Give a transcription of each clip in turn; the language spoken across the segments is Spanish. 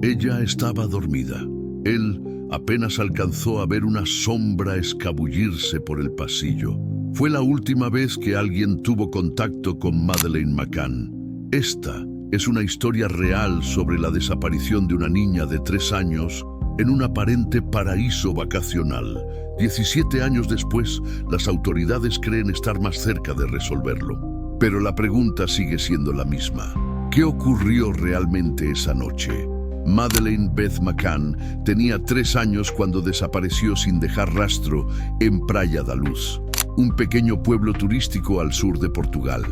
Ella estaba dormida. Él apenas alcanzó a ver una sombra escabullirse por el pasillo. Fue la última vez que alguien tuvo contacto con Madeleine McCann. Esta es una historia real sobre la desaparición de una niña de 3 años en un aparente paraíso vacacional. 17 años después, las autoridades creen estar más cerca de resolverlo. Pero la pregunta sigue siendo la misma. ¿Qué ocurrió realmente esa noche? Madeleine Beth McCann tenía 3 años cuando desapareció sin dejar rastro en Praia da Luz, un pequeño pueblo turístico al sur de Portugal.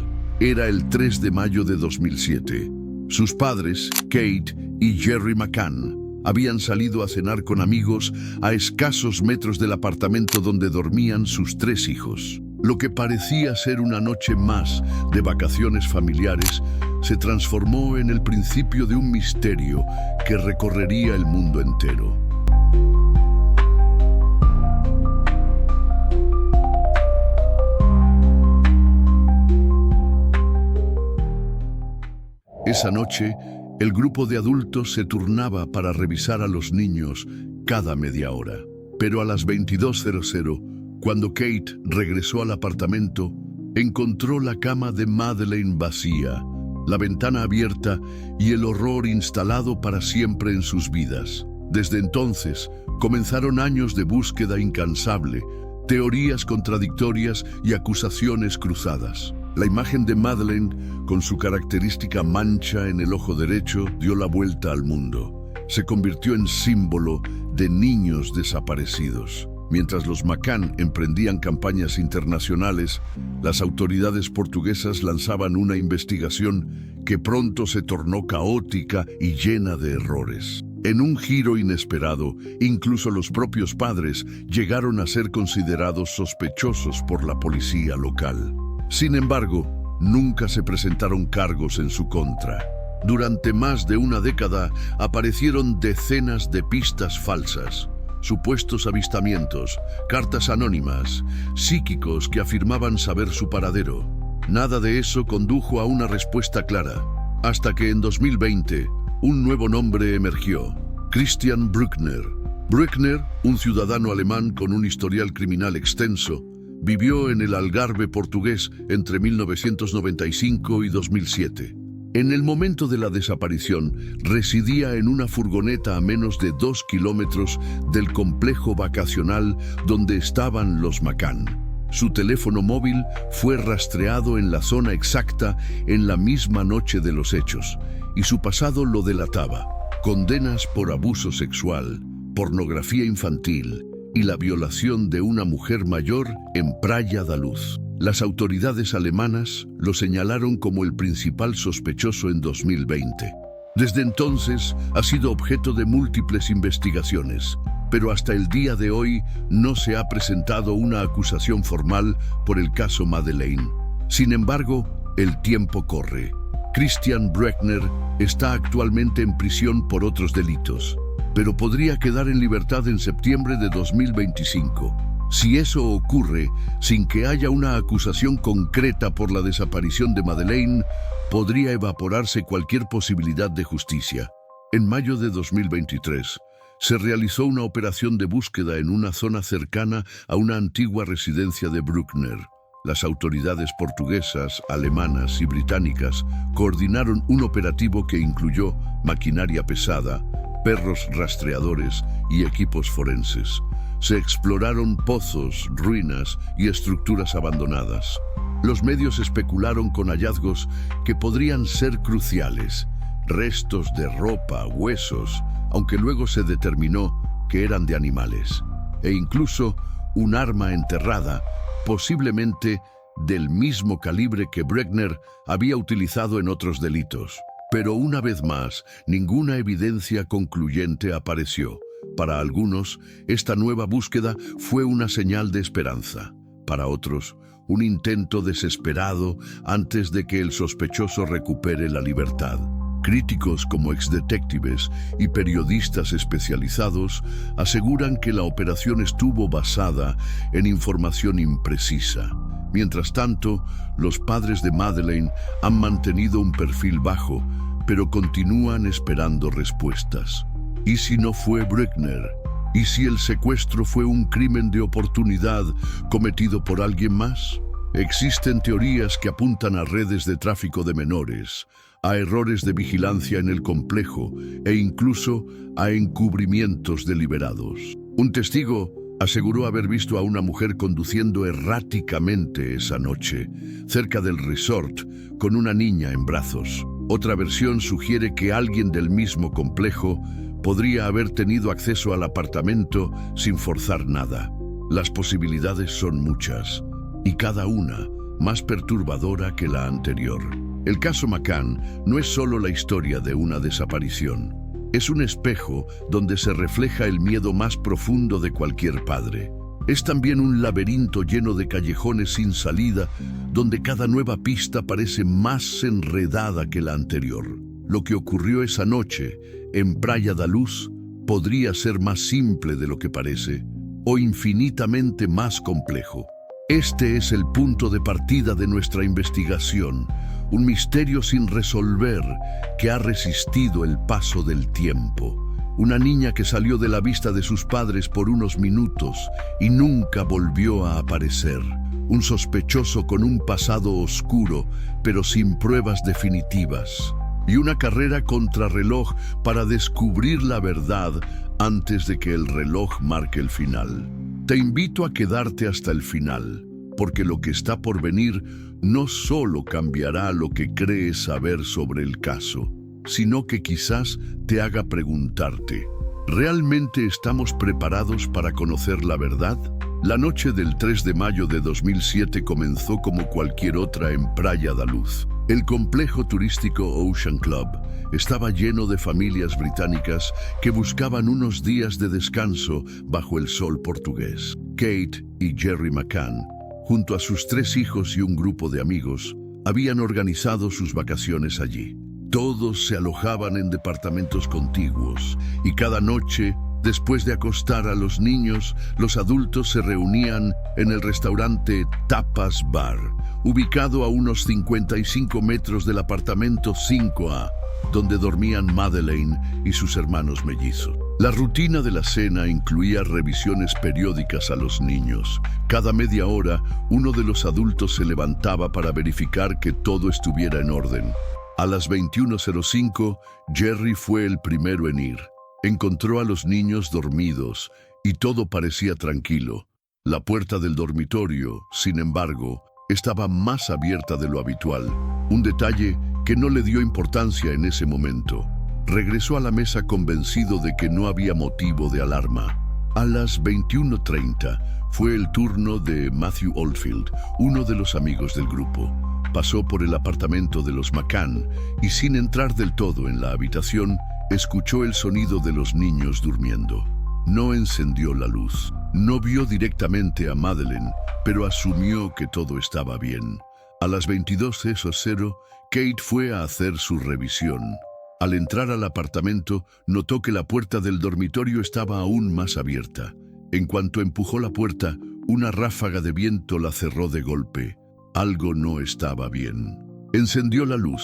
Era el 3 de mayo de 2007. Sus padres, Kate y Jerry McCann, habían salido a cenar con amigos a escasos metros del apartamento donde dormían sus 3 hijos. Lo que parecía ser una noche más de vacaciones familiares se transformó en el principio de un misterio que recorrería el mundo entero. Esa noche, el grupo de adultos se turnaba para revisar a los niños cada media hora. Pero a las 22:00, cuando Kate regresó al apartamento, encontró la cama de Madeleine vacía, la ventana abierta y el horror instalado para siempre en sus vidas. Desde entonces, comenzaron años de búsqueda incansable, teorías contradictorias y acusaciones cruzadas. La imagen de Madeleine, con su característica mancha en el ojo derecho, dio la vuelta al mundo. Se convirtió en símbolo de niños desaparecidos. Mientras los McCann emprendían campañas internacionales, las autoridades portuguesas lanzaban una investigación que pronto se tornó caótica y llena de errores. En un giro inesperado, incluso los propios padres llegaron a ser considerados sospechosos por la policía local. Sin embargo, nunca se presentaron cargos en su contra. Durante más de una década aparecieron decenas de pistas falsas, supuestos avistamientos, cartas anónimas, psíquicos que afirmaban saber su paradero. Nada de eso condujo a una respuesta clara, hasta que en 2020 un nuevo nombre emergió: Christian Bruckner. Bruckner, un ciudadano alemán con un historial criminal extenso, vivió en el Algarve portugués entre 1995 y 2007. En el momento de la desaparición, residía en una furgoneta a menos de 2 kilómetros del complejo vacacional donde estaban los McCann. Su teléfono móvil fue rastreado en la zona exacta en la misma noche de los hechos, y su pasado lo delataba: condenas por abuso sexual, pornografía infantil y la violación de una mujer mayor en Praia da Luz. Las autoridades alemanas lo señalaron como el principal sospechoso en 2020. Desde entonces ha sido objeto de múltiples investigaciones, pero hasta el día de hoy no se ha presentado una acusación formal por el caso Madeleine. Sin embargo, el tiempo corre. Christian Bruckner está actualmente en prisión por otros delitos, pero podría quedar en libertad en septiembre de 2025. Si eso ocurre sin que haya una acusación concreta por la desaparición de Madeleine, podría evaporarse cualquier posibilidad de justicia. En mayo de 2023, se realizó una operación de búsqueda en una zona cercana a una antigua residencia de Bruckner. Las autoridades portuguesas, alemanas y británicas coordinaron un operativo que incluyó maquinaria pesada, perros rastreadores y equipos forenses. Se exploraron pozos, ruinas y estructuras abandonadas. Los medios especularon con hallazgos que podrían ser cruciales: restos de ropa, huesos, aunque luego se determinó que eran de animales, e incluso un arma enterrada, posiblemente del mismo calibre que Bruckner había utilizado en otros delitos. Pero una vez más, ninguna evidencia concluyente apareció. Para algunos, esta nueva búsqueda fue una señal de esperanza. Para otros, un intento desesperado antes de que el sospechoso recupere la libertad. Críticos como exdetectives y periodistas especializados aseguran que la operación estuvo basada en información imprecisa. Mientras tanto, los padres de Madeleine han mantenido un perfil bajo, pero continúan esperando respuestas. ¿Y si no fue Bruckner? ¿Y si el secuestro fue un crimen de oportunidad cometido por alguien más? Existen teorías que apuntan a redes de tráfico de menores, a errores de vigilancia en el complejo e incluso a encubrimientos deliberados. Un testigo aseguró haber visto a una mujer conduciendo erráticamente esa noche, cerca del resort, con una niña en brazos. Otra versión sugiere que alguien del mismo complejo podría haber tenido acceso al apartamento sin forzar nada. Las posibilidades son muchas, y cada una más perturbadora que la anterior. El caso McCann no es solo la historia de una desaparición. Es un espejo donde se refleja el miedo más profundo de cualquier padre. Es también un laberinto lleno de callejones sin salida, donde cada nueva pista parece más enredada que la anterior. Lo que ocurrió esa noche en Praia da Luz podría ser más simple de lo que parece, o infinitamente más complejo. Este es el punto de partida de nuestra investigación, un misterio sin resolver que ha resistido el paso del tiempo. Una niña que salió de la vista de sus padres por unos minutos y nunca volvió a aparecer. Un sospechoso con un pasado oscuro, pero sin pruebas definitivas. Y una carrera contrarreloj para descubrir la verdad antes de que el reloj marque el final. Te invito a quedarte hasta el final, porque lo que está por venir no solo cambiará lo que crees saber sobre el caso, sino que quizás te haga preguntarte, ¿realmente estamos preparados para conocer la verdad? La noche del 3 de mayo de 2007 comenzó como cualquier otra en Praia da Luz. El complejo turístico Ocean Club estaba lleno de familias británicas que buscaban unos días de descanso bajo el sol portugués. Kate y Jerry McCann, junto a sus 3 hijos y un grupo de amigos, habían organizado sus vacaciones allí. Todos se alojaban en departamentos contiguos y cada noche, después de acostar a los niños, los adultos se reunían en el restaurante Tapas Bar, ubicado a unos 55 metros del apartamento 5A, donde dormían Madeleine y sus hermanos mellizos. La rutina de la cena incluía revisiones periódicas a los niños. Cada media hora, uno de los adultos se levantaba para verificar que todo estuviera en orden. A las 21:05, Jerry fue el primero en ir. Encontró a los niños dormidos y todo parecía tranquilo. La puerta del dormitorio, sin embargo, estaba más abierta de lo habitual, un detalle que no le dio importancia en ese momento. Regresó a la mesa convencido de que no había motivo de alarma. A las 21:30 fue el turno de Matthew Oldfield, uno de los amigos del grupo. Pasó por el apartamento de los McCann y, sin entrar del todo en la habitación, escuchó el sonido de los niños durmiendo. No encendió la luz. No vio directamente a Madeleine, pero asumió que todo estaba bien. A las 22:00, Kate fue a hacer su revisión. Al entrar al apartamento, notó que la puerta del dormitorio estaba aún más abierta. En cuanto empujó la puerta, una ráfaga de viento la cerró de golpe. Algo no estaba bien. Encendió la luz.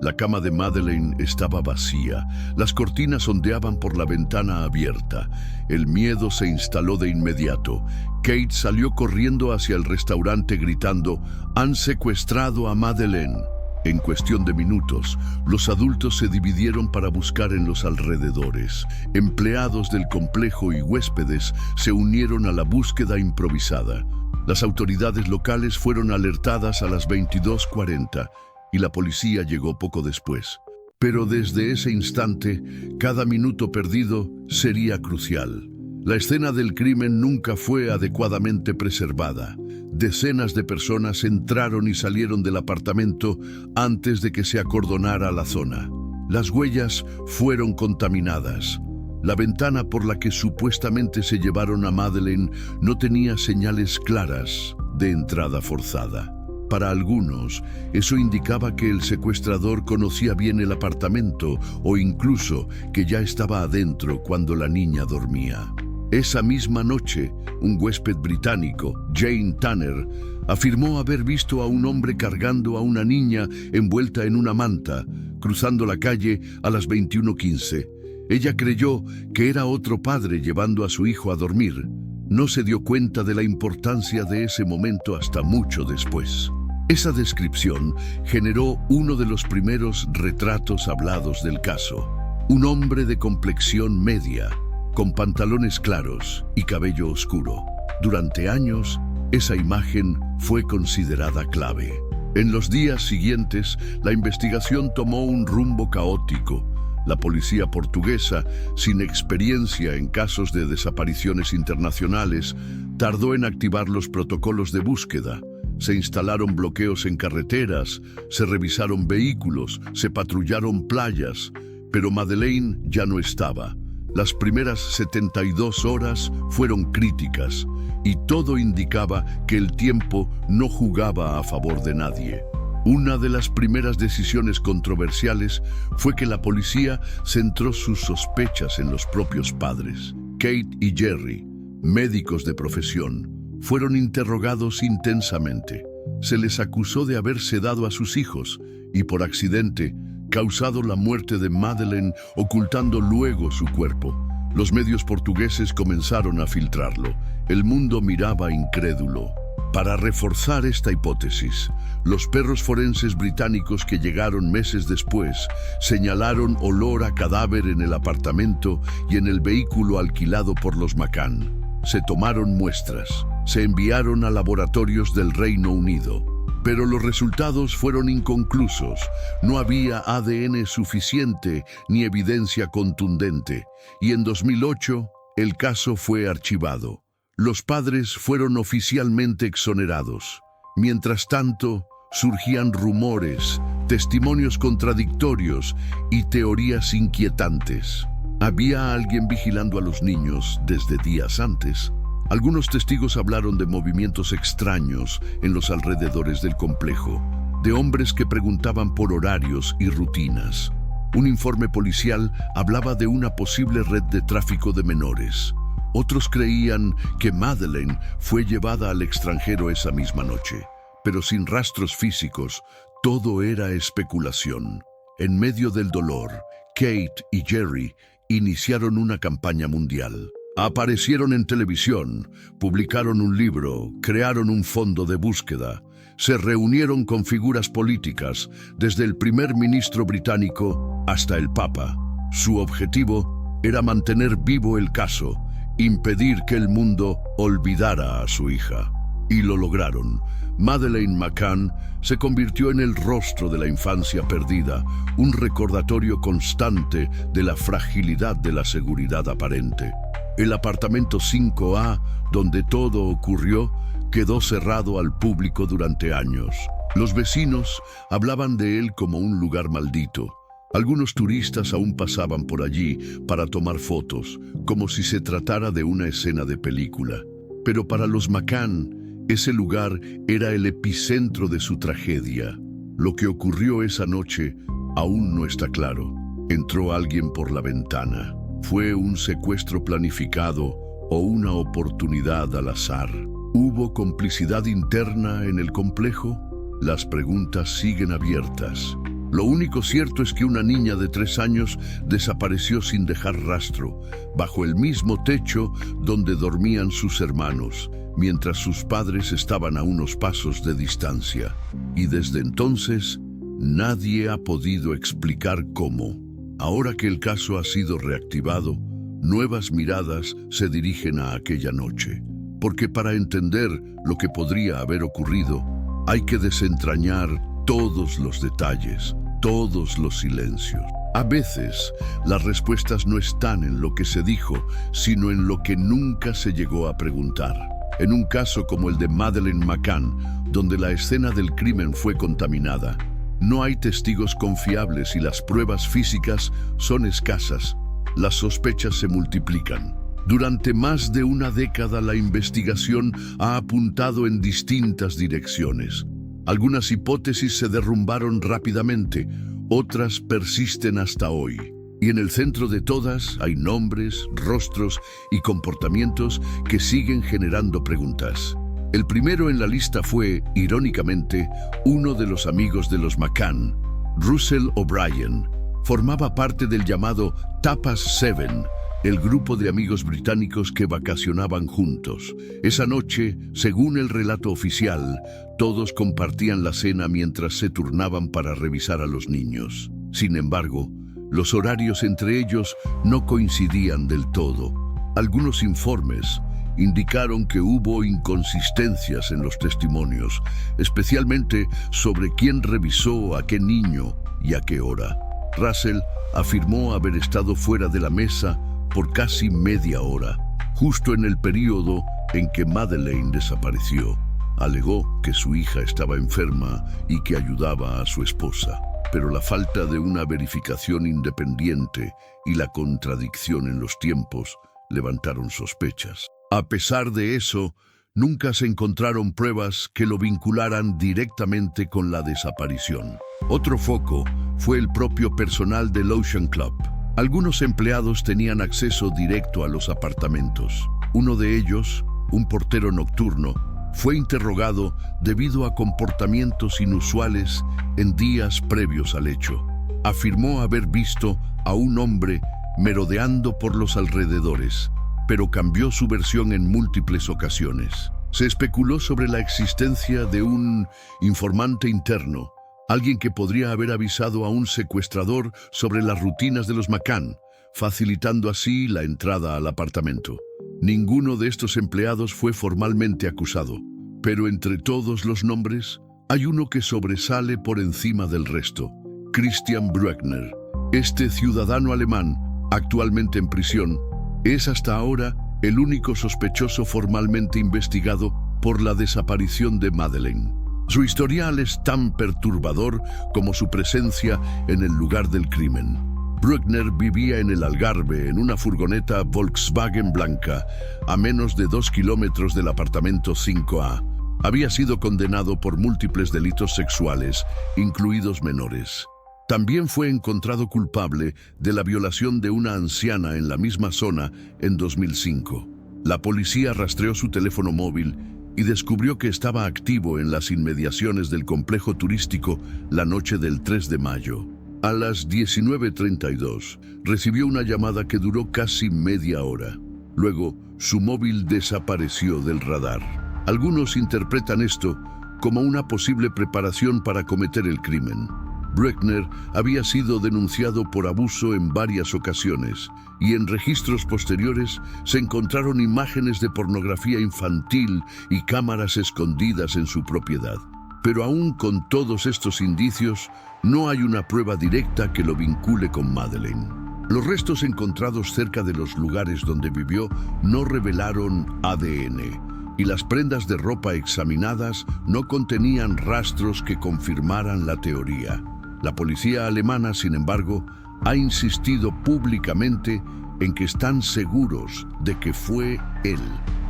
La cama de Madeleine estaba vacía. Las cortinas ondeaban por la ventana abierta. El miedo se instaló de inmediato. Kate salió corriendo hacia el restaurante gritando, «¡Han secuestrado a Madeleine!». En cuestión de minutos, los adultos se dividieron para buscar en los alrededores. Empleados del complejo y huéspedes se unieron a la búsqueda improvisada. Las autoridades locales fueron alertadas a las 22:40 y la policía llegó poco después. Pero desde ese instante, cada minuto perdido sería crucial. La escena del crimen nunca fue adecuadamente preservada. Decenas de personas entraron y salieron del apartamento antes de que se acordonara la zona. Las huellas fueron contaminadas. La ventana por la que supuestamente se llevaron a Madeleine no tenía señales claras de entrada forzada. Para algunos, eso indicaba que el secuestrador conocía bien el apartamento o incluso que ya estaba adentro cuando la niña dormía. Esa misma noche, un huésped británico, Jane Tanner, afirmó haber visto a un hombre cargando a una niña envuelta en una manta cruzando la calle a las 21:15. Ella creyó que era otro padre llevando a su hijo a dormir. No se dio cuenta de la importancia de ese momento hasta mucho después. Esa descripción generó uno de los primeros retratos hablados del caso. Un hombre de complexión media, con pantalones claros y cabello oscuro. Durante años, esa imagen fue considerada clave. En los días siguientes, la investigación tomó un rumbo caótico. La policía portuguesa, sin experiencia en casos de desapariciones internacionales, tardó en activar los protocolos de búsqueda. Se instalaron bloqueos en carreteras, se revisaron vehículos, se patrullaron playas, pero Madeleine ya no estaba. Las primeras 72 horas fueron críticas y todo indicaba que el tiempo no jugaba a favor de nadie. Una de las primeras decisiones controversiales fue que la policía centró sus sospechas en los propios padres. Kate y Jerry, médicos de profesión, fueron interrogados intensamente. Se les acusó de haber sedado a sus hijos y, por accidente, causado la muerte de Madeleine, ocultando luego su cuerpo. Los medios portugueses comenzaron a filtrarlo. El mundo miraba incrédulo. Para reforzar esta hipótesis, los perros forenses británicos que llegaron meses después señalaron olor a cadáver en el apartamento y en el vehículo alquilado por los McCann. Se tomaron muestras, se enviaron a laboratorios del Reino Unido, pero los resultados fueron inconclusos. No había ADN suficiente ni evidencia contundente, y en 2008 el caso fue archivado. Los padres fueron oficialmente exonerados. Mientras tanto, surgían rumores, testimonios contradictorios y teorías inquietantes. Había alguien vigilando a los niños desde días antes. Algunos testigos hablaron de movimientos extraños en los alrededores del complejo, de hombres que preguntaban por horarios y rutinas. Un informe policial hablaba de una posible red de tráfico de menores. Otros creían que Madeleine fue llevada al extranjero esa misma noche, pero sin rastros físicos, todo era especulación. En medio del dolor, Kate y Jerry iniciaron una campaña mundial. Aparecieron en televisión, publicaron un libro, crearon un fondo de búsqueda, se reunieron con figuras políticas, desde el primer ministro británico hasta el Papa. Su objetivo era mantener vivo el caso, impedir que el mundo olvidara a su hija. Y lo lograron. Madeleine McCann se convirtió en el rostro de la infancia perdida, un recordatorio constante de la fragilidad de la seguridad aparente. El apartamento 5A, donde todo ocurrió, quedó cerrado al público durante años. Los vecinos hablaban de él como un lugar maldito. Algunos turistas aún pasaban por allí para tomar fotos, como si se tratara de una escena de película. Pero para los McCann, ese lugar era el epicentro de su tragedia. Lo que ocurrió esa noche aún no está claro. Entró alguien por la ventana. ¿Fue un secuestro planificado o una oportunidad al azar? ¿Hubo complicidad interna en el complejo? Las preguntas siguen abiertas. Lo único cierto es que una niña de 3 años desapareció sin dejar rastro, bajo el mismo techo donde dormían sus hermanos, mientras sus padres estaban a unos pasos de distancia. Y desde entonces, nadie ha podido explicar cómo. Ahora que el caso ha sido reactivado, nuevas miradas se dirigen a aquella noche. Porque para entender lo que podría haber ocurrido, hay que desentrañar todos los detalles, todos los silencios. A veces, las respuestas no están en lo que se dijo, sino en lo que nunca se llegó a preguntar. En un caso como el de Madeleine McCann, donde la escena del crimen fue contaminada, no hay testigos confiables y las pruebas físicas son escasas. Las sospechas se multiplican. Durante más de una década, la investigación ha apuntado en distintas direcciones. Algunas hipótesis se derrumbaron rápidamente, otras persisten hasta hoy. Y en el centro de todas hay nombres, rostros y comportamientos que siguen generando preguntas. El primero en la lista fue, irónicamente, uno de los amigos de los McCann, Russell O'Brien formaba parte del llamado Tapas Seven, el grupo de amigos británicos que vacacionaban juntos. Esa noche, según el relato oficial, todos compartían la cena mientras se turnaban para revisar a los niños. Sin embargo, los horarios entre ellos no coincidían del todo. Algunos informes indicaron que hubo inconsistencias en los testimonios, especialmente sobre quién revisó a qué niño y a qué hora. Russell afirmó haber estado fuera de la mesa por casi media hora, justo en el período en que Madeleine desapareció. Alegó que su hija estaba enferma y que ayudaba a su esposa, pero la falta de una verificación independiente y la contradicción en los tiempos levantaron sospechas. A pesar de eso, nunca se encontraron pruebas que lo vincularan directamente con la desaparición. Otro foco fue el propio personal del Ocean Club. Algunos empleados tenían acceso directo a los apartamentos. Uno de ellos, un portero nocturno, fue interrogado debido a comportamientos inusuales en días previos al hecho. Afirmó haber visto a un hombre merodeando por los alrededores, pero cambió su versión en múltiples ocasiones. Se especuló sobre la existencia de un informante interno, alguien que podría haber avisado a un secuestrador sobre las rutinas de los McCann, facilitando así la entrada al apartamento. Ninguno de estos empleados fue formalmente acusado, pero entre todos los nombres hay uno que sobresale por encima del resto: Christian Bruckner. Este ciudadano alemán, actualmente en prisión, es hasta ahora el único sospechoso formalmente investigado por la desaparición de Madeleine. Su historial es tan perturbador como su presencia en el lugar del crimen. Bruckner vivía en el Algarve en una furgoneta Volkswagen blanca, a menos de 2 kilómetros del apartamento 5A. Había sido condenado por múltiples delitos sexuales, incluidos menores. También fue encontrado culpable de la violación de una anciana en la misma zona en 2005. La policía rastreó su teléfono móvil y descubrió que estaba activo en las inmediaciones del complejo turístico la noche del 3 de mayo. A las 19:32 recibió una llamada que duró casi media hora. Luego, su móvil desapareció del radar. Algunos interpretan esto como una posible preparación para cometer el crimen. Bruckner había sido denunciado por abuso en varias ocasiones y en registros posteriores se encontraron imágenes de pornografía infantil y cámaras escondidas en su propiedad. Pero aún con todos estos indicios, no hay una prueba directa que lo vincule con Madeleine. Los restos encontrados cerca de los lugares donde vivió no revelaron ADN, y las prendas de ropa examinadas no contenían rastros que confirmaran la teoría. La policía alemana, sin embargo, ha insistido públicamente en que están seguros de que fue él.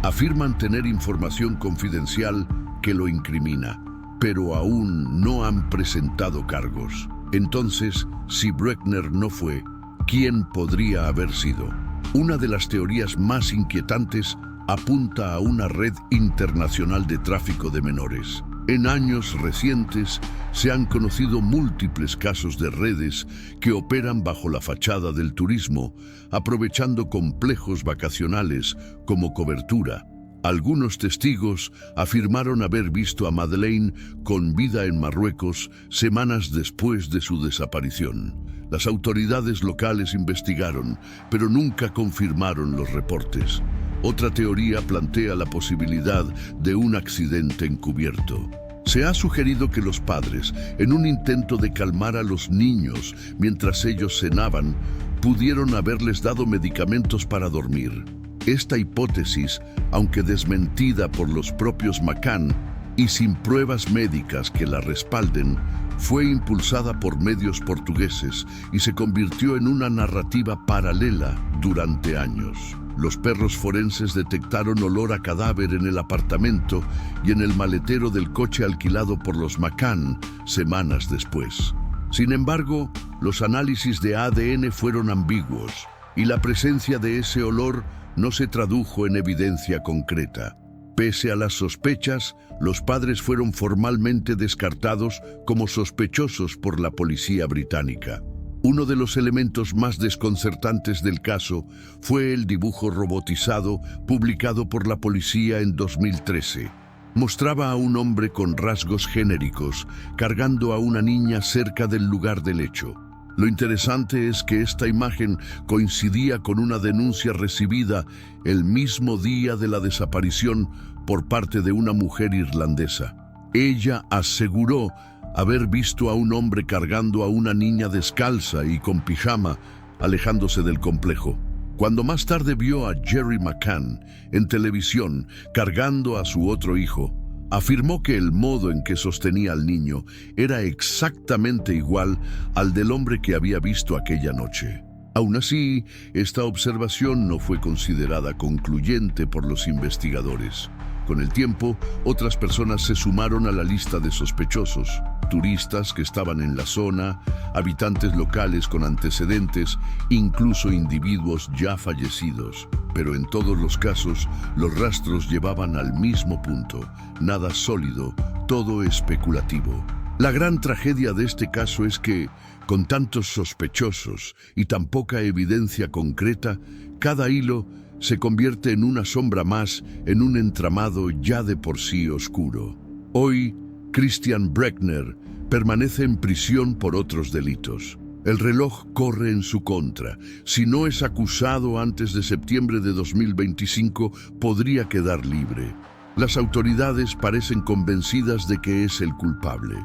Afirman tener información confidencial que lo incrimina, pero aún no han presentado cargos. Entonces, si Bruckner no fue, ¿quién podría haber sido? Una de las teorías más inquietantes apunta a una red internacional de tráfico de menores. En años recientes se han conocido múltiples casos de redes que operan bajo la fachada del turismo, aprovechando complejos vacacionales como cobertura. Algunos testigos afirmaron haber visto a Madeleine con vida en Marruecos semanas después de su desaparición. Las autoridades locales investigaron, pero nunca confirmaron los reportes. Otra teoría plantea la posibilidad de un accidente encubierto. Se ha sugerido que los padres, en un intento de calmar a los niños mientras ellos cenaban, pudieron haberles dado medicamentos para dormir. Esta hipótesis, aunque desmentida por los propios McCann y sin pruebas médicas que la respalden, fue impulsada por medios portugueses y se convirtió en una narrativa paralela durante años. Los perros forenses detectaron olor a cadáver en el apartamento y en el maletero del coche alquilado por los McCann semanas después. Sin embargo, los análisis de ADN fueron ambiguos y la presencia de ese olor no se tradujo en evidencia concreta. Pese a las sospechas, los padres fueron formalmente descartados como sospechosos por la policía británica. Uno de los elementos más desconcertantes del caso fue el dibujo robotizado publicado por la policía en 2013. Mostraba a un hombre con rasgos genéricos cargando a una niña cerca del lugar del hecho. Lo interesante es que esta imagen coincidía con una denuncia recibida el mismo día de la desaparición por parte de una mujer irlandesa. Ella aseguró haber visto a un hombre cargando a una niña descalza y con pijama, alejándose del complejo. Cuando más tarde vio a Jerry McCann en televisión cargando a su otro hijo, afirmó que el modo en que sostenía al niño era exactamente igual al del hombre que había visto aquella noche. Aún así, esta observación no fue considerada concluyente por los investigadores. Con el tiempo, otras personas se sumaron a la lista de sospechosos: turistas que estaban en la zona, habitantes locales con antecedentes, incluso individuos ya fallecidos. Pero en todos los casos, los rastros llevaban al mismo punto: nada sólido, todo especulativo. La gran tragedia de este caso es que, con tantos sospechosos y tan poca evidencia concreta, cada hilo se convierte en una sombra más en un entramado ya de por sí oscuro. Hoy, Christian Brechner permanece en prisión por otros delitos. El reloj corre en su contra. Si no es acusado antes de septiembre de 2025, podría quedar libre. Las autoridades parecen convencidas de que es el culpable.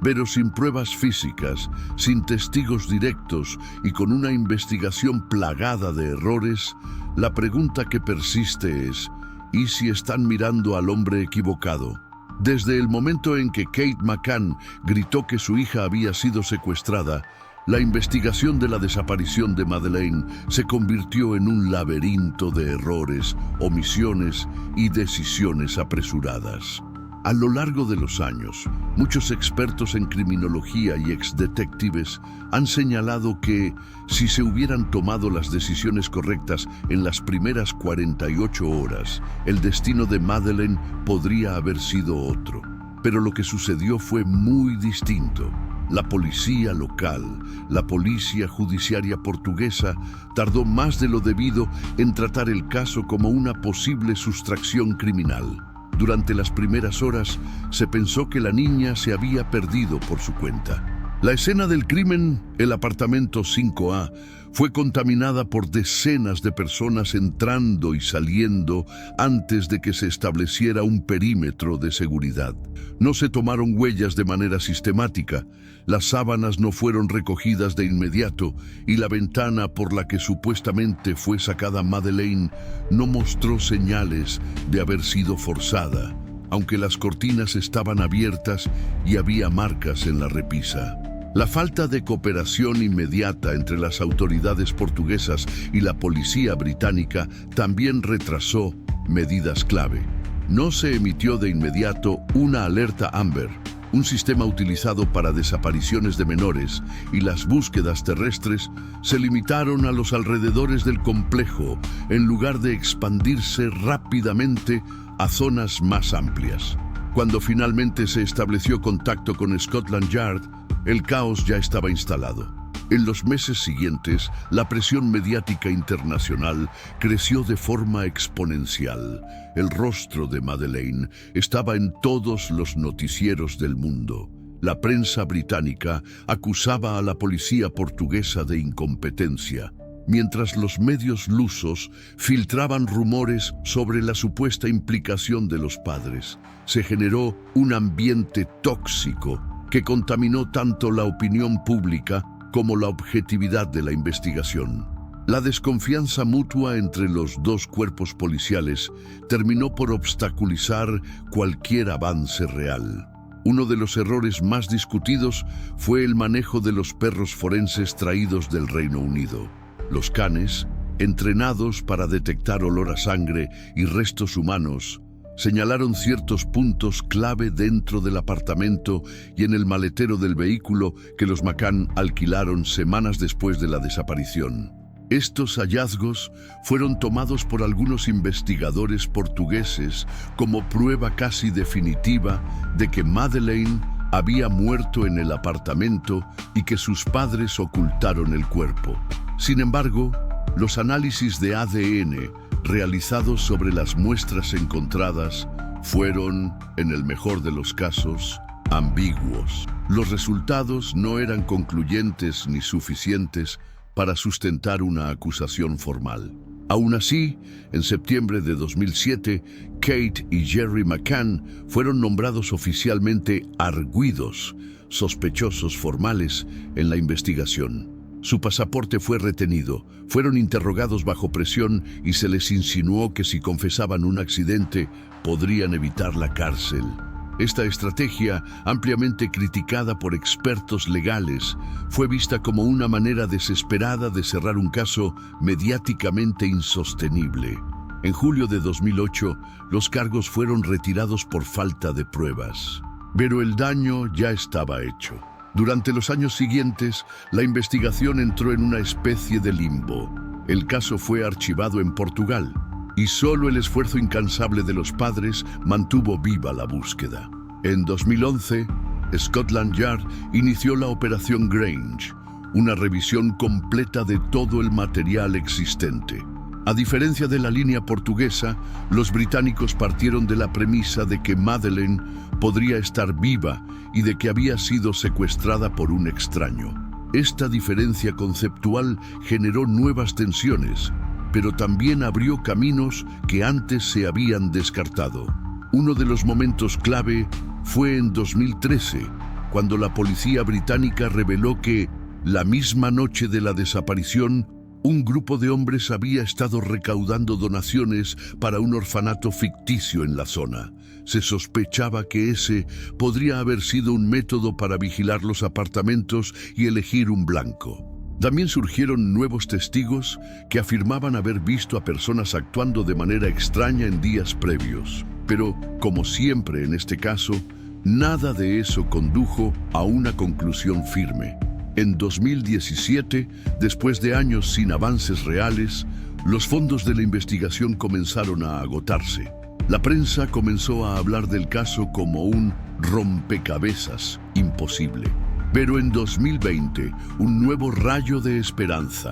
Pero sin pruebas físicas, sin testigos directos y con una investigación plagada de errores, la pregunta que persiste es: ¿y si están mirando al hombre equivocado? Desde el momento en que Kate McCann gritó que su hija había sido secuestrada, la investigación de la desaparición de Madeleine se convirtió en un laberinto de errores, omisiones y decisiones apresuradas. A lo largo de los años, muchos expertos en criminología y exdetectives han señalado que, si se hubieran tomado las decisiones correctas en las primeras 48 horas, el destino de Madeleine podría haber sido otro. Pero lo que sucedió fue muy distinto. La policía local, la policía judiciaria portuguesa, tardó más de lo debido en tratar el caso como una posible sustracción criminal. Durante las primeras horas, se pensó que la niña se había perdido por su cuenta. La escena del crimen, el apartamento 5A, fue contaminada por decenas de personas entrando y saliendo antes de que se estableciera un perímetro de seguridad. No se tomaron huellas de manera sistemática, las sábanas no fueron recogidas de inmediato y la ventana por la que supuestamente fue sacada Madeleine no mostró señales de haber sido forzada, aunque las cortinas estaban abiertas y había marcas en la repisa. La falta de cooperación inmediata entre las autoridades portuguesas y la policía británica también retrasó medidas clave. No se emitió de inmediato una alerta Amber, un sistema utilizado para desapariciones de menores, y las búsquedas terrestres se limitaron a los alrededores del complejo en lugar de expandirse rápidamente a zonas más amplias. Cuando finalmente se estableció contacto con Scotland Yard, el caos ya estaba instalado. En los meses siguientes, la presión mediática internacional creció de forma exponencial. El rostro de Madeleine estaba en todos los noticieros del mundo. La prensa británica acusaba a la policía portuguesa de incompetencia, mientras los medios lusos filtraban rumores sobre la supuesta implicación de los padres. Se generó un ambiente tóxico que contaminó tanto la opinión pública como la objetividad de la investigación. La desconfianza mutua entre los dos cuerpos policiales terminó por obstaculizar cualquier avance real. Uno de los errores más discutidos fue el manejo de los perros forenses traídos del Reino Unido. Los canes, entrenados para detectar olor a sangre y restos humanos, señalaron ciertos puntos clave dentro del apartamento y en el maletero del vehículo que los McCann alquilaron semanas después de la desaparición. Estos hallazgos fueron tomados por algunos investigadores portugueses como prueba casi definitiva de que Madeleine había muerto en el apartamento y que sus padres ocultaron el cuerpo. Sin embargo, los análisis de ADN realizados sobre las muestras encontradas fueron, en el mejor de los casos, ambiguos. Los resultados no eran concluyentes ni suficientes para sustentar una acusación formal. Aún así, en septiembre de 2007, Kate y Jerry McCann fueron nombrados oficialmente arguidos, sospechosos formales en la investigación. Su pasaporte fue retenido, fueron interrogados bajo presión y se les insinuó que si confesaban un accidente, podrían evitar la cárcel. Esta estrategia, ampliamente criticada por expertos legales, fue vista como una manera desesperada de cerrar un caso mediáticamente insostenible. En julio de 2008, los cargos fueron retirados por falta de pruebas. Pero el daño ya estaba hecho. Durante los años siguientes, la investigación entró en una especie de limbo. El caso fue archivado en Portugal, y solo el esfuerzo incansable de los padres mantuvo viva la búsqueda. En 2011, Scotland Yard inició la Operación Grange, una revisión completa de todo el material existente. A diferencia de la línea portuguesa, los británicos partieron de la premisa de que Madeleine podría estar viva y de que había sido secuestrada por un extraño. Esta diferencia conceptual generó nuevas tensiones, pero también abrió caminos que antes se habían descartado. Uno de los momentos clave fue en 2013, cuando la policía británica reveló que, la misma noche de la desaparición, un grupo de hombres había estado recaudando donaciones para un orfanato ficticio en la zona. Se sospechaba que ese podría haber sido un método para vigilar los apartamentos y elegir un blanco. También surgieron nuevos testigos que afirmaban haber visto a personas actuando de manera extraña en días previos. Pero, como siempre en este caso, nada de eso condujo a una conclusión firme. En 2017, después de años sin avances reales, los fondos de la investigación comenzaron a agotarse. La prensa comenzó a hablar del caso como un rompecabezas imposible. Pero en 2020, un nuevo rayo de esperanza.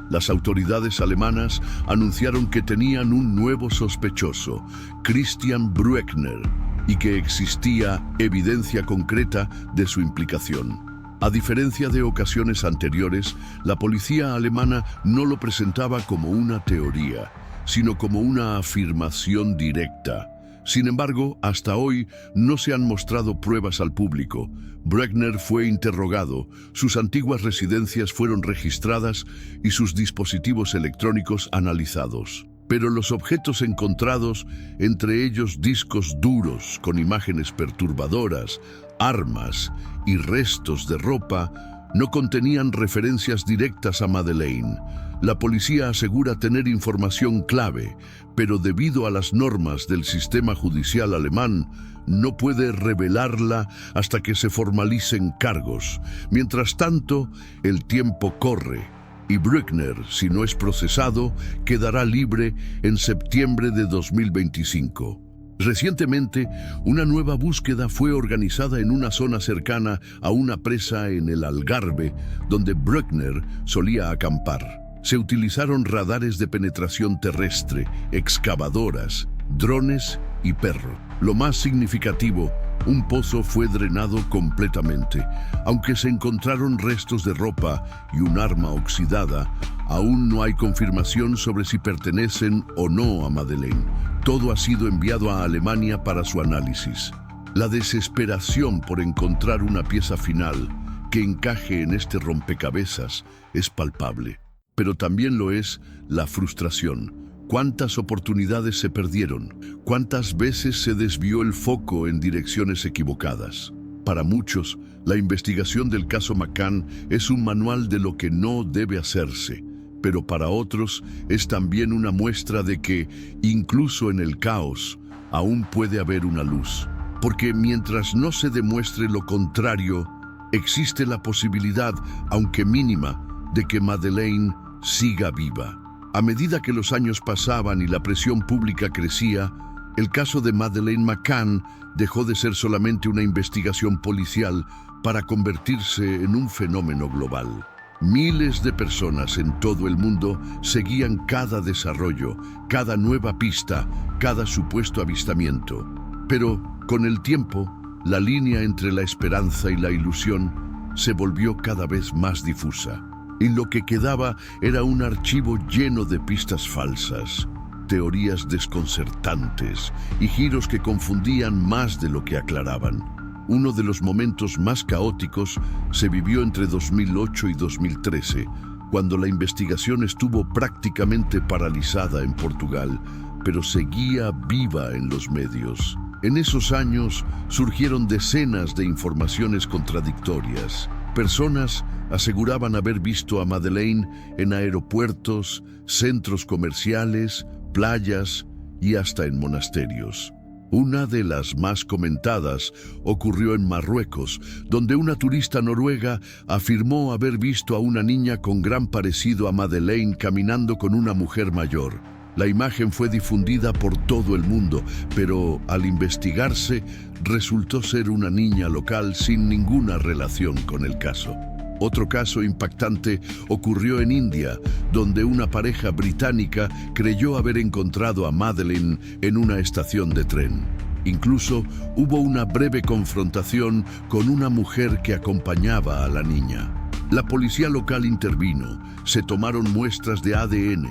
Las autoridades alemanas anunciaron que tenían un nuevo sospechoso, Christian Brueckner, y que existía evidencia concreta de su implicación. A diferencia de ocasiones anteriores, la policía alemana no lo presentaba como una teoría, sino como una afirmación directa. Sin embargo, hasta hoy no se han mostrado pruebas al público. Brueckner fue interrogado, sus antiguas residencias fueron registradas y sus dispositivos electrónicos analizados. Pero los objetos encontrados, entre ellos discos duros con imágenes perturbadoras, armas y restos de ropa, no contenían referencias directas a Madeleine. La policía asegura tener información clave, pero debido a las normas del sistema judicial alemán, no puede revelarla hasta que se formalicen cargos. Mientras tanto, el tiempo corre y Brueckner, si no es procesado, quedará libre en septiembre de 2025. Recientemente, una nueva búsqueda fue organizada en una zona cercana a una presa en el Algarve, donde Brueckner solía acampar. Se utilizaron radares de penetración terrestre, excavadoras, drones y perros. Lo más significativo, un pozo fue drenado completamente. Aunque se encontraron restos de ropa y un arma oxidada, aún no hay confirmación sobre si pertenecen o no a Madeleine. Todo ha sido enviado a Alemania para su análisis. La desesperación por encontrar una pieza final que encaje en este rompecabezas es palpable. Pero también lo es la frustración. ¿Cuántas oportunidades se perdieron? ¿Cuántas veces se desvió el foco en direcciones equivocadas? Para muchos, la investigación del caso McCann es un manual de lo que no debe hacerse, pero para otros es también una muestra de que, incluso en el caos, aún puede haber una luz. Porque mientras no se demuestre lo contrario, existe la posibilidad, aunque mínima, de que Madeleine siga viva. A medida que los años pasaban y la presión pública crecía, el caso de Madeleine McCann dejó de ser solamente una investigación policial para convertirse en un fenómeno global. Miles de personas en todo el mundo seguían cada desarrollo, cada nueva pista, cada supuesto avistamiento. Pero, con el tiempo, la línea entre la esperanza y la ilusión se volvió cada vez más difusa. Y lo que quedaba era un archivo lleno de pistas falsas, teorías desconcertantes y giros que confundían más de lo que aclaraban. Uno de los momentos más caóticos se vivió entre 2008 y 2013, cuando la investigación estuvo prácticamente paralizada en Portugal, pero seguía viva en los medios. En esos años surgieron decenas de informaciones contradictorias. Personas aseguraban haber visto a Madeleine en aeropuertos, centros comerciales, playas y hasta en monasterios. Una de las más comentadas ocurrió en Marruecos, donde una turista noruega afirmó haber visto a una niña con gran parecido a Madeleine caminando con una mujer mayor. La imagen fue difundida por todo el mundo, pero al investigarse resultó ser una niña local sin ninguna relación con el caso. Otro caso impactante ocurrió en India, donde una pareja británica creyó haber encontrado a Madeleine en una estación de tren. Incluso hubo una breve confrontación con una mujer que acompañaba a la niña. La policía local intervino, se tomaron muestras de ADN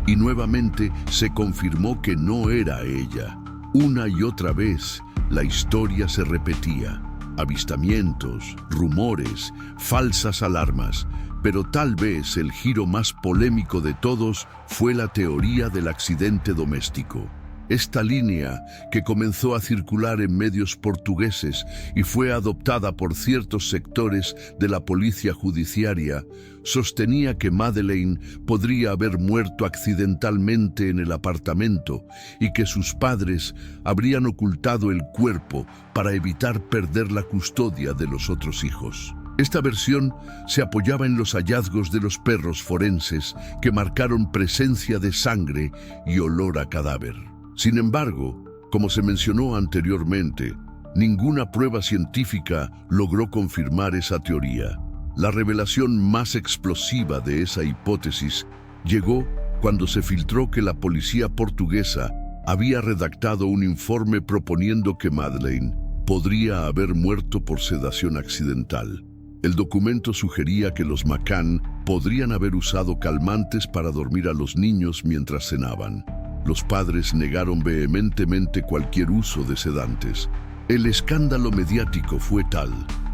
y nuevamente se confirmó que no era ella. Una y otra vez, la historia se repetía. Avistamientos, rumores, falsas alarmas, pero tal vez el giro más polémico de todos fue la teoría del accidente doméstico. Esta línea, que comenzó a circular en medios portugueses y fue adoptada por ciertos sectores de la policía judiciaria, sostenía que Madeleine podría haber muerto accidentalmente en el apartamento y que sus padres habrían ocultado el cuerpo para evitar perder la custodia de los otros hijos. Esta versión se apoyaba en los hallazgos de los perros forenses que marcaron presencia de sangre y olor a cadáver. Sin embargo, como se mencionó anteriormente, ninguna prueba científica logró confirmar esa teoría. La revelación más explosiva de esa hipótesis llegó cuando se filtró que la policía portuguesa había redactado un informe proponiendo que Madeleine podría haber muerto por sedación accidental. El documento sugería que los McCann podrían haber usado calmantes para dormir a los niños mientras cenaban. Los padres negaron vehementemente cualquier uso de sedantes. El escándalo mediático fue tal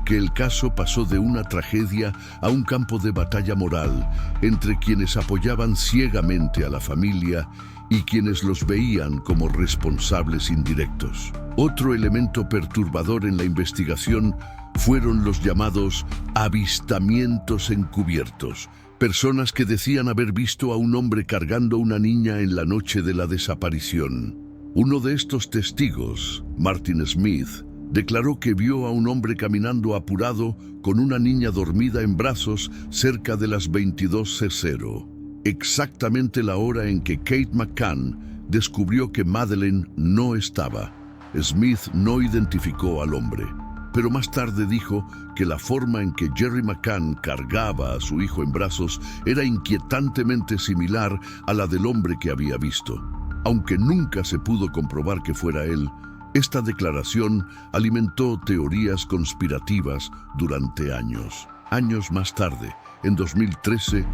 que el caso pasó de una tragedia a un campo de batalla moral entre quienes apoyaban ciegamente a la familia y quienes los veían como responsables indirectos. Otro elemento perturbador en la investigación fueron los llamados avistamientos encubiertos. Personas que decían haber visto a un hombre cargando una niña en la noche de la desaparición. Uno de estos testigos, Martin Smith, declaró que vio a un hombre caminando apurado con una niña dormida en brazos cerca de las 22:00, exactamente la hora en que Kate McCann descubrió que Madeleine no estaba. Smith no identificó al hombre, pero más tarde dijo que la forma en que Jerry McCann cargaba a su hijo en brazos era inquietantemente similar a la del hombre que había visto. Aunque nunca se pudo comprobar que fuera él, esta declaración alimentó teorías conspirativas durante años. Años más tarde, en 2013,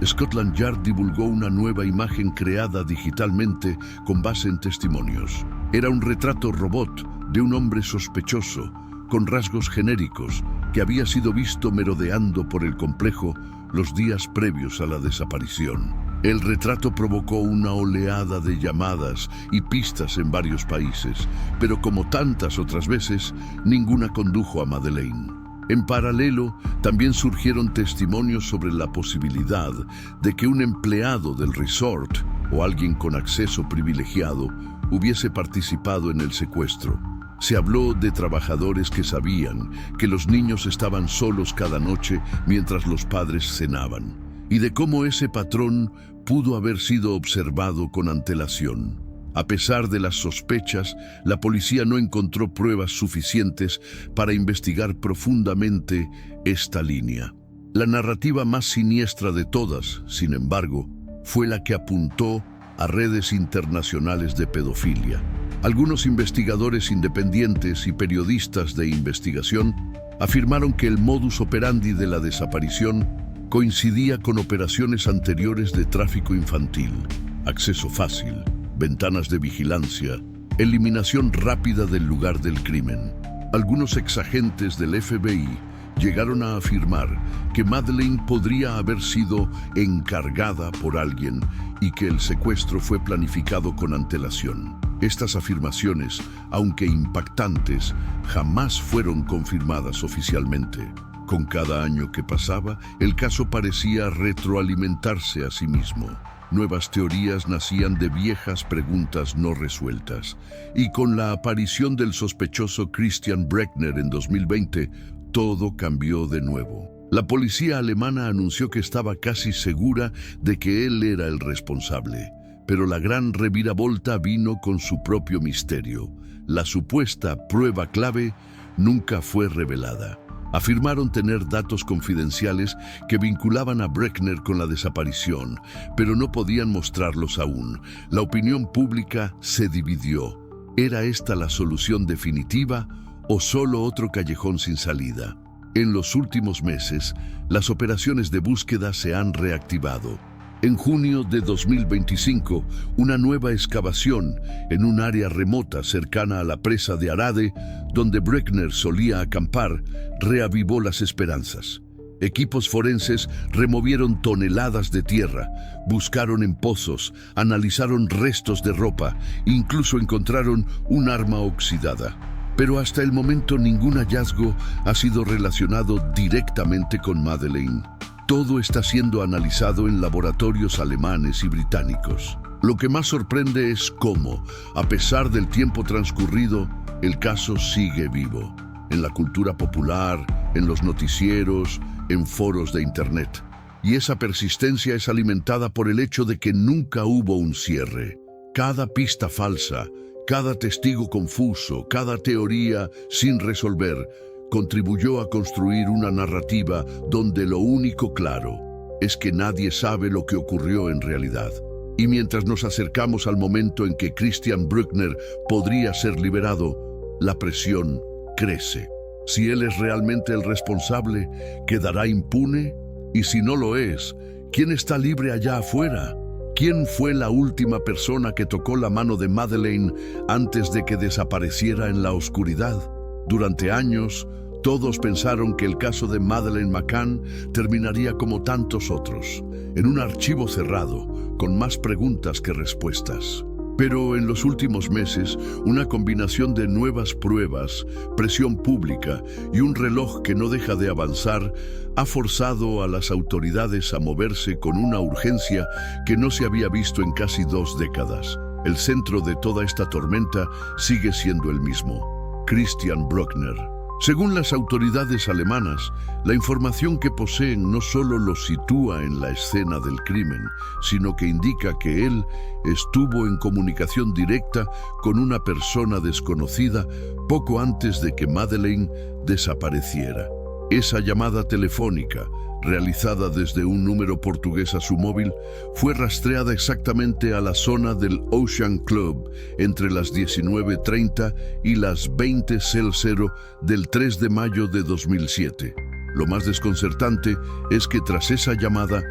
Scotland Yard divulgó una nueva imagen creada digitalmente con base en testimonios. Era un retrato robot de un hombre sospechoso, con rasgos genéricos, que había sido visto merodeando por el complejo los días previos a la desaparición. El retrato provocó una oleada de llamadas y pistas en varios países, pero como tantas otras veces, ninguna condujo a Madeleine. En paralelo, también surgieron testimonios sobre la posibilidad de que un empleado del resort o alguien con acceso privilegiado hubiese participado en el secuestro. Se habló de trabajadores que sabían que los niños estaban solos cada noche mientras los padres cenaban. y de cómo ese patrón pudo haber sido observado con antelación. A pesar de las sospechas, la policía no encontró pruebas suficientes para investigar profundamente esta línea. La narrativa más siniestra de todas, sin embargo, fue la que apuntó a redes internacionales de pedofilia. Algunos investigadores independientes y periodistas de investigación afirmaron que el modus operandi de la desaparición coincidía con operaciones anteriores de tráfico infantil, acceso fácil, ventanas de vigilancia, eliminación rápida del lugar del crimen. Algunos exagentes del FBI llegaron a afirmar que Madeleine podría haber sido encargada por alguien y que el secuestro fue planificado con antelación. Estas afirmaciones, aunque impactantes, jamás fueron confirmadas oficialmente. Con cada año que pasaba, el caso parecía retroalimentarse a sí mismo. Nuevas teorías nacían de viejas preguntas no resueltas. Y con la aparición del sospechoso Christian Brechner en 2020, todo cambió de nuevo. La policía alemana anunció que estaba casi segura de que él era el responsable. Pero la gran reviravolta vino con su propio misterio. La supuesta prueba clave nunca fue revelada. Afirmaron tener datos confidenciales que vinculaban a Brechner con la desaparición, pero no podían mostrarlos aún. La opinión pública se dividió. ¿Era esta la solución definitiva o solo otro callejón sin salida? En los últimos meses, las operaciones de búsqueda se han reactivado. En junio de 2025, una nueva excavación en un área remota cercana a la presa de Arade, donde Brechner solía acampar, reavivó las esperanzas. Equipos forenses removieron toneladas de tierra, buscaron en pozos, analizaron restos de ropa, incluso encontraron un arma oxidada. Pero hasta el momento ningún hallazgo ha sido relacionado directamente con Madeleine. Todo está siendo analizado en laboratorios alemanes y británicos. Lo que más sorprende es cómo, a pesar del tiempo transcurrido, el caso sigue vivo. En la cultura popular, en los noticieros, en foros de Internet. Y esa persistencia es alimentada por el hecho de que nunca hubo un cierre. Cada pista falsa, cada testigo confuso, cada teoría sin resolver, contribuyó a construir una narrativa donde lo único claro es que nadie sabe lo que ocurrió en realidad. Y mientras nos acercamos al momento en que Christian Brechner podría ser liberado, la presión crece. Si él es realmente el responsable, ¿quedará impune? Y si no lo es, ¿quién está libre allá afuera? ¿Quién fue la última persona que tocó la mano de Madeleine antes de que desapareciera en la oscuridad? Durante años, todos pensaron que el caso de Madeleine McCann terminaría como tantos otros, en un archivo cerrado, con más preguntas que respuestas. Pero en los últimos meses, una combinación de nuevas pruebas, presión pública y un reloj que no deja de avanzar ha forzado a las autoridades a moverse con una urgencia que no se había visto en casi 2 décadas. El centro de toda esta tormenta sigue siendo el mismo: Christian Brechner. Según las autoridades alemanas, la información que poseen no solo lo sitúa en la escena del crimen, sino que indica que él estuvo en comunicación directa con una persona desconocida poco antes de que Madeleine desapareciera. Esa llamada telefónica, realizada desde un número portugués a su móvil, fue rastreada exactamente a la zona del Ocean Club entre las 19:30 y las 20:00 del 3 de mayo de 2007. Lo más desconcertante es que tras esa llamada,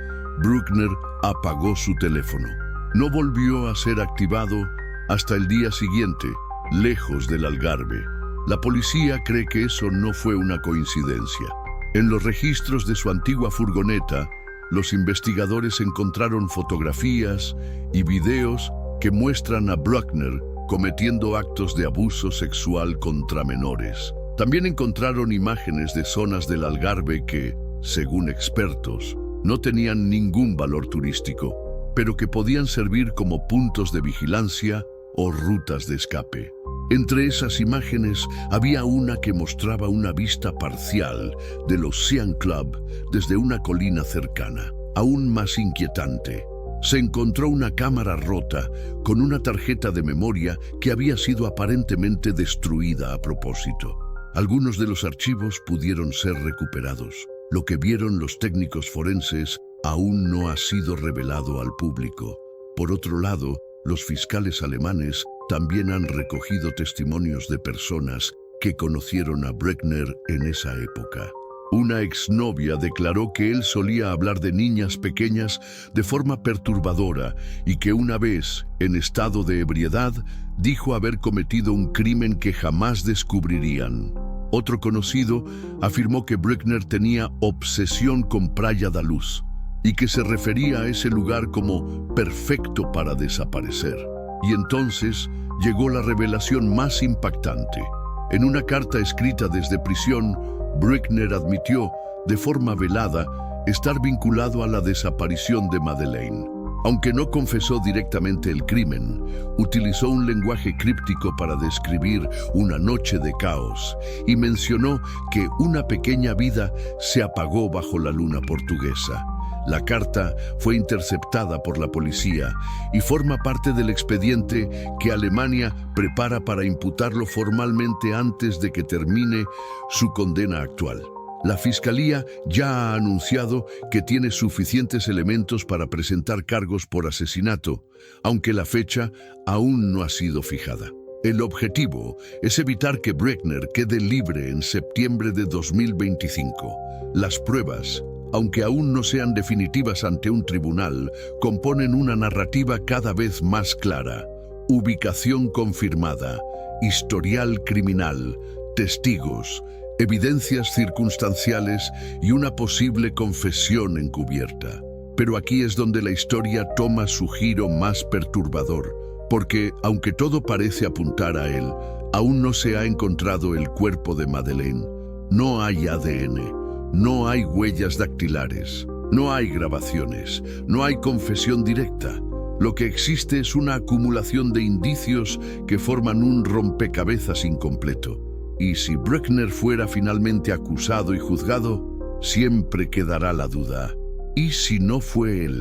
Brechner apagó su teléfono. No volvió a ser activado hasta el día siguiente, lejos del Algarve. La policía cree que eso no fue una coincidencia. En los registros de su antigua furgoneta, los investigadores encontraron fotografías y videos que muestran a Brechner cometiendo actos de abuso sexual contra menores. También encontraron imágenes de zonas del Algarve que, según expertos, no tenían ningún valor turístico, pero que podían servir como puntos de vigilancia o rutas de escape. Entre esas imágenes había una que mostraba una vista parcial del Ocean Club desde una colina cercana. aún más inquietante. Se encontró una cámara rota con una tarjeta de memoria que había sido aparentemente destruida a propósito. Algunos de los archivos pudieron ser recuperados. Lo que vieron los técnicos forenses aún no ha sido revelado al público. Por otro lado, los fiscales alemanes también han recogido testimonios de personas que conocieron a Brückner en esa época. Una exnovia declaró que él solía hablar de niñas pequeñas de forma perturbadora y que una vez, en estado de ebriedad, dijo haber cometido un crimen que jamás descubrirían. Otro conocido afirmó que Brückner tenía obsesión con Praia da Luz y que se refería a ese lugar como perfecto para desaparecer. Y entonces llegó la revelación más impactante. En una carta escrita desde prisión, Brückner admitió, de forma velada, estar vinculado a la desaparición de Madeleine. Aunque no confesó directamente el crimen, utilizó un lenguaje críptico para describir una noche de caos y mencionó que una pequeña vida se apagó bajo la luna portuguesa. La carta fue interceptada por la policía y forma parte del expediente que Alemania prepara para imputarlo formalmente antes de que termine su condena actual. La Fiscalía ya ha anunciado que tiene suficientes elementos para presentar cargos por asesinato, aunque la fecha aún no ha sido fijada. El objetivo es evitar que Brückner quede libre en septiembre de 2025. Las pruebas, aunque aún no sean definitivas ante un tribunal, componen una narrativa cada vez más clara. Ubicación confirmada, historial criminal, testigos, evidencias circunstanciales y una posible confesión encubierta. Pero aquí es donde la historia toma su giro más perturbador, porque, aunque todo parece apuntar a él, aún no se ha encontrado el cuerpo de Madeleine. No hay ADN. No hay huellas dactilares, no hay grabaciones, no hay confesión directa. Lo que existe es una acumulación de indicios que forman un rompecabezas incompleto. Y si Brückner fuera finalmente acusado y juzgado, siempre quedará la duda. ¿Y si no fue él?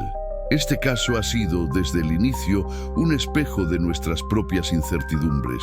Este caso ha sido, desde el inicio, un espejo de nuestras propias incertidumbres.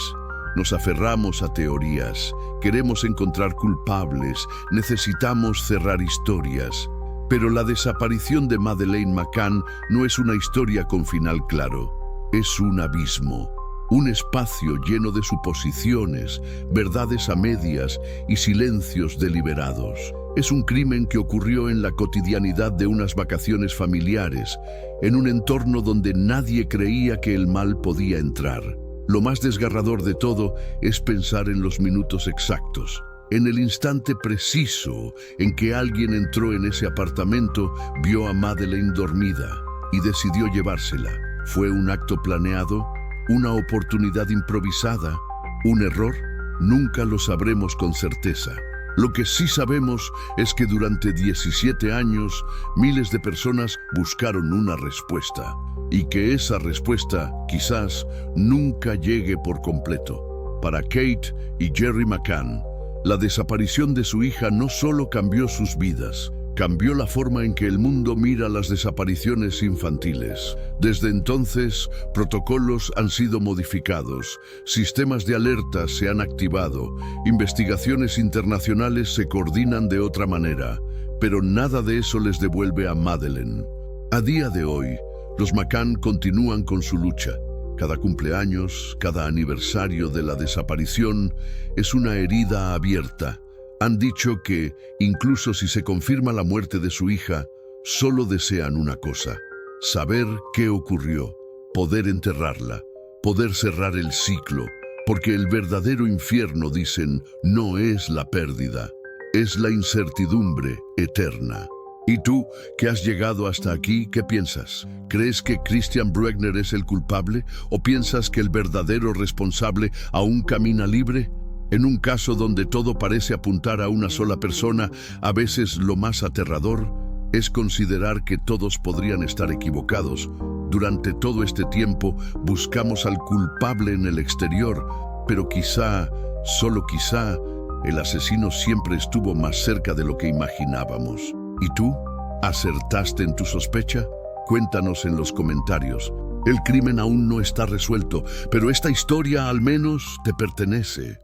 Nos aferramos a teorías, queremos encontrar culpables, necesitamos cerrar historias. Pero la desaparición de Madeleine McCann no es una historia con final claro. Es un abismo, un espacio lleno de suposiciones, verdades a medias y silencios deliberados. Es un crimen que ocurrió en la cotidianidad de unas vacaciones familiares, en un entorno donde nadie creía que el mal podía entrar. Lo más desgarrador de todo es pensar en los minutos exactos, en el instante preciso en que alguien entró en ese apartamento, vio a Madeleine dormida y decidió llevársela. ¿Fue un acto planeado? ¿Una oportunidad improvisada? ¿Un error? Nunca lo sabremos con certeza. Lo que sí sabemos es que durante 17 años, miles de personas buscaron una respuesta, y que esa respuesta, quizás, nunca llegue por completo. Para Kate y Jerry McCann, la desaparición de su hija no solo cambió sus vidas, cambió la forma en que el mundo mira las desapariciones infantiles. Desde entonces, protocolos han sido modificados, sistemas de alerta se han activado, investigaciones internacionales se coordinan de otra manera, pero nada de eso les devuelve a Madeleine. A día de hoy, los McCann continúan con su lucha. Cada cumpleaños, cada aniversario de la desaparición es una herida abierta. Han dicho que, incluso si se confirma la muerte de su hija, solo desean una cosa: saber qué ocurrió, poder enterrarla, poder cerrar el ciclo, porque el verdadero infierno, dicen, no es la pérdida, es la incertidumbre eterna. ¿Y tú, que has llegado hasta aquí, qué piensas? ¿Crees que Christian Brückner es el culpable o piensas que el verdadero responsable aún camina libre? En un caso donde todo parece apuntar a una sola persona, a veces lo más aterrador es considerar que todos podrían estar equivocados. Durante todo este tiempo buscamos al culpable en el exterior, pero quizá, solo quizá, el asesino siempre estuvo más cerca de lo que imaginábamos. ¿Y tú? ¿Acertaste en tu sospecha? Cuéntanos en los comentarios. El crimen aún no está resuelto, pero esta historia al menos te pertenece.